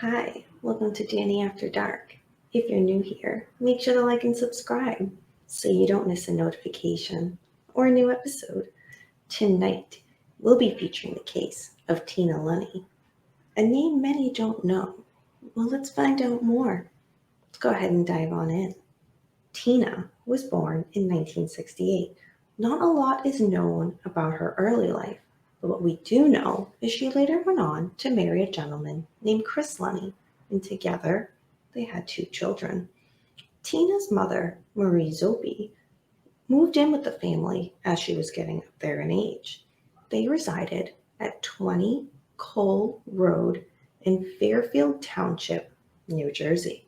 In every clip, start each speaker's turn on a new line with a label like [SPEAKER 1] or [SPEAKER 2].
[SPEAKER 1] Hi, welcome to Danny After Dark. If you're new here, make sure to like and subscribe so you don't miss a notification or a new episode. Tonight, we'll be featuring the case of Tina Lunney, a name many don't know. Well, let's find out more. Let's go ahead and dive on in. Tina was born in 1968. Not a lot is known about her early life, but what we do know is she later went on to marry a gentleman named Chris Lunney, and together they had two children. Tina's mother, Marie Zopie, moved in with the family as she was getting up there in age. They resided at 20 Cole Road in Fairfield Township, New Jersey.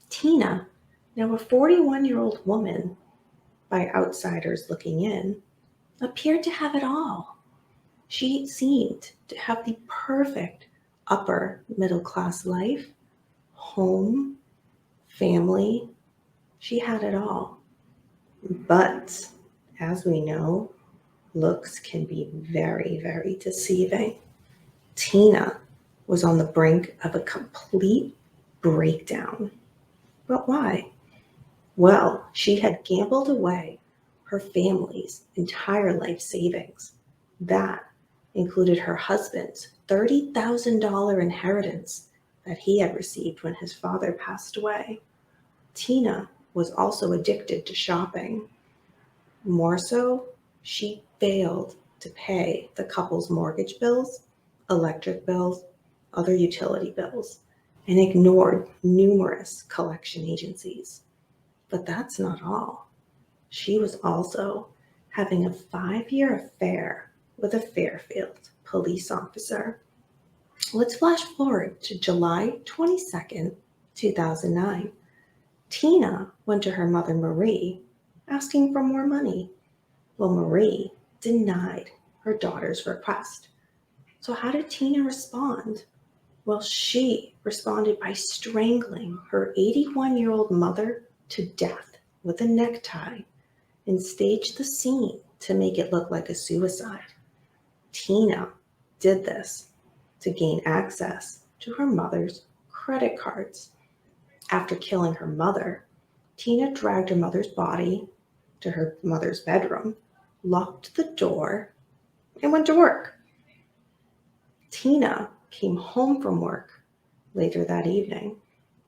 [SPEAKER 1] Tina, now a 41-year-old woman, by outsiders looking in, appeared to have it all. She seemed to have the perfect upper middle class life, home, family. She had it all. But as we know, looks can be very, very deceiving. Tina was on the brink of a complete breakdown. But why? Well, she had gambled away her family's entire life savings. That included her husband's $30,000 inheritance that he had received when his father passed away. Tina was also addicted to shopping. More so, she failed to pay the couple's mortgage bills, electric bills, other utility bills, and ignored numerous collection agencies. But that's not all. She was also having a 5-year affair with a Fairfield police officer. Let's flash forward to July 22nd, 2009. Tina went to her mother Marie asking for more money. Well, Marie denied her daughter's request. So how did Tina respond? Well, she responded by strangling her 81-year-old mother to death with a necktie and staged the scene to make it look like a suicide. Tina did this to gain access to her mother's credit cards. After killing her mother, Tina dragged her mother's body to her mother's bedroom, locked the door, and went to work. Tina came home from work later that evening,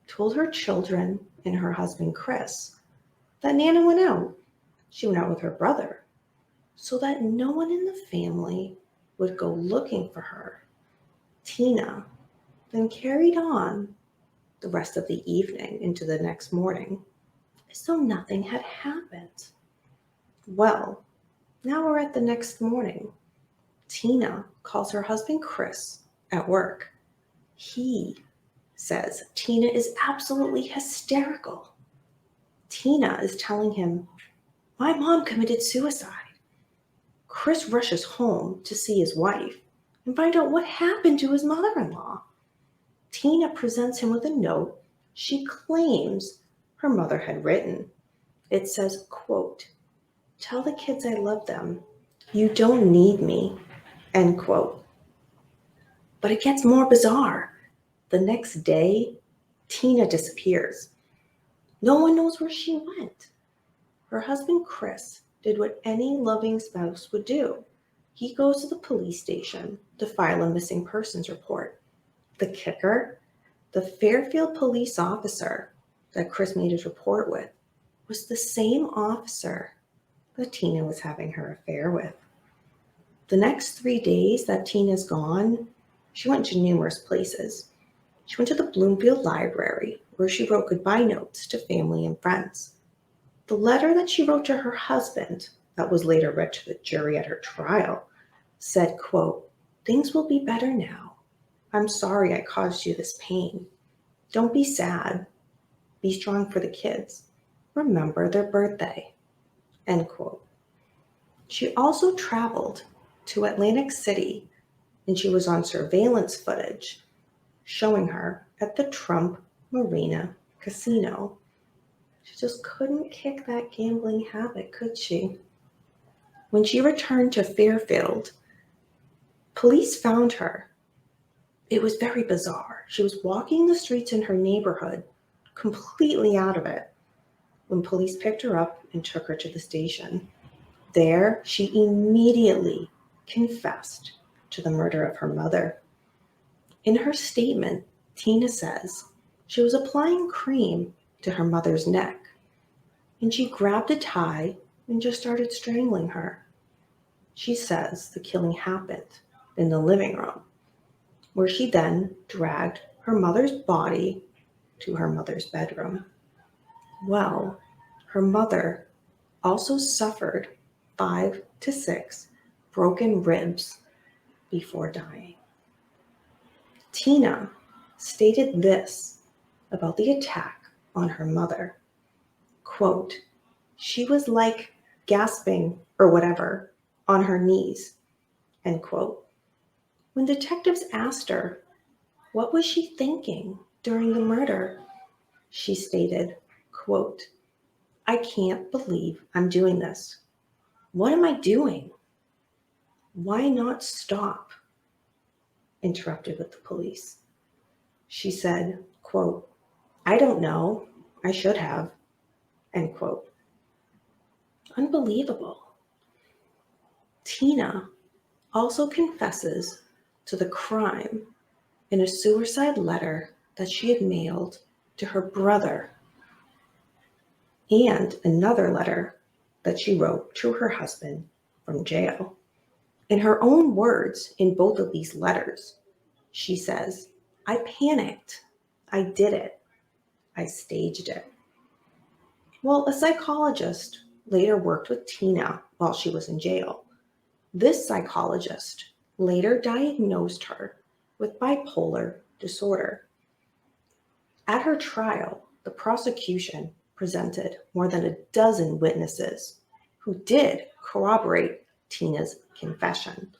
[SPEAKER 1] told her children and her husband Chris that Nana went out. She went out with her brother so that no one in the family would go looking for her. Tina then carried on the rest of the evening into the next morning as though nothing had happened. Well, now we're at the next morning. Tina calls her husband Chris at work. He says Tina is absolutely hysterical. Tina is telling him, "My mom committed suicide." Chris rushes home to see his wife and find out what happened to his mother-in-law. Tina presents him with a note she claims her mother had written. It says, quote, "Tell the kids I love them. You don't need me," end quote. But it gets more bizarre. The next day, Tina disappears. No one knows where she went. Her husband, Chris, did what any loving spouse would do. He goes to the police station to file a missing persons report. The kicker, the Fairfield police officer that Chris made his report with was the same officer that Tina was having her affair with. The next 3 days that Tina's gone, she went to numerous places. She went to the Bloomfield Library, where she wrote goodbye notes to family and friends. The letter that she wrote to her husband, that was later read to the jury at her trial, said, quote, "Things will be better now. I'm sorry I caused you this pain. Don't be sad. Be strong for the kids. Remember their birthday," end quote. She also traveled to Atlantic City, and she was on surveillance footage showing her at the Trump Marina Casino. She just couldn't kick that gambling habit, could she? When she returned to Fairfield, police found her It was very bizarre. She was walking the streets in her neighborhood, completely out of it, when police picked her up and took her to the station. There, she immediately confessed to the murder of her mother. In her statement, Tina says she was applying cream to her mother's neck, and she grabbed a tie and just started strangling her. She says the killing happened in the living room, where she then dragged her mother's body to her mother's bedroom. Well, her mother also suffered 5 to 6 broken ribs before dying. Tina stated this about the attack on her mother. Quote, she was like gasping or whatever on her knees, end quote. When detectives asked her, what was she thinking during the murder? She stated, quote, I can't believe I'm doing this. What am I doing? Why not stop? Interrupted with the police. She said, quote, I don't know. I should have, end quote. Unbelievable. Tina also confesses to the crime in a suicide letter that she had mailed to her brother and another letter that she wrote to her husband from jail. In her own words, in both of these letters, she says, I panicked. I did it. I staged it. Well, a psychologist later worked with Tina while she was in jail. This psychologist later diagnosed her with bipolar disorder. At her trial, the prosecution presented more than a dozen witnesses who did corroborate Tina's confession.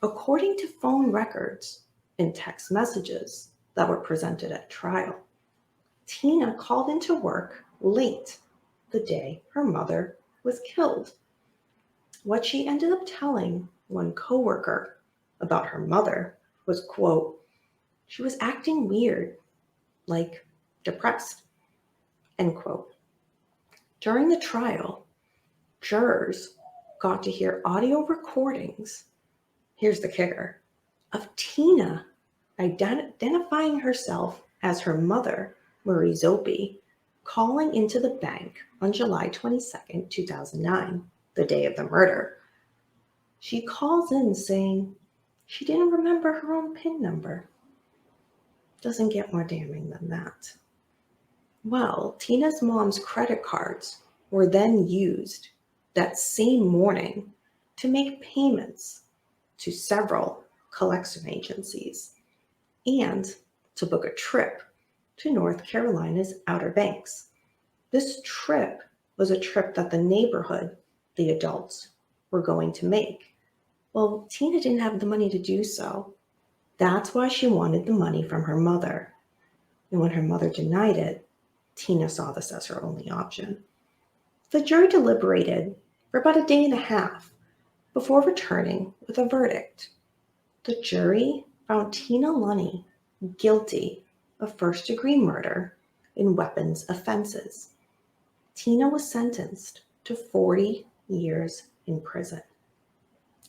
[SPEAKER 1] According to phone records and text messages that were presented at trial, Tina called into work late the day her mother was killed. What she ended up telling one coworker about her mother was, quote, she was acting weird, like depressed, end quote. During the trial, jurors got to hear audio recordings, here's the kicker, of Tina identifying herself as her mother, Marie Zoppi, calling into the bank on July 22nd, 2009, the day of the murder. She calls in saying she didn't remember her own PIN number. Doesn't get more damning than that. Well, Tina's mom's credit cards were then used that same morning to make payments to several collection agencies and to book a trip to North Carolina's Outer Banks. This trip was a trip that the neighborhood, the adults, were going to make. Well, Tina didn't have the money to do so. That's why she wanted the money from her mother. And when her mother denied it, Tina saw this as her only option. The jury deliberated for about a day and a half before returning with a verdict. The jury found Tina Lunney guilty of first-degree murder and weapons offenses. Tina was sentenced to 40 years in prison.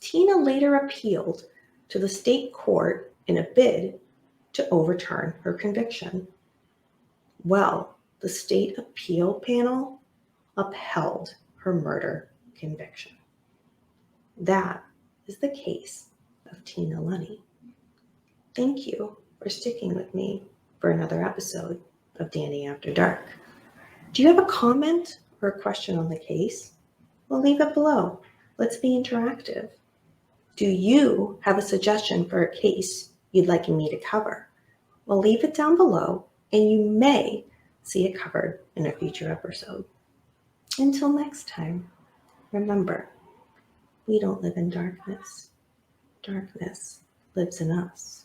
[SPEAKER 1] Tina later appealed to the state court in a bid to overturn her conviction. Well, the state appeal panel upheld her murder conviction. That is the case of Tina Lunney. Thank you for sticking with me for another episode of Danny After Dark. Do you have a comment or a question on the case? Well, leave it below. Let's be interactive. Do you have a suggestion for a case you'd like me to cover? Well, leave it down below and you may see it covered in a future episode. Until next time, remember, we don't live in darkness. Darkness lives in us.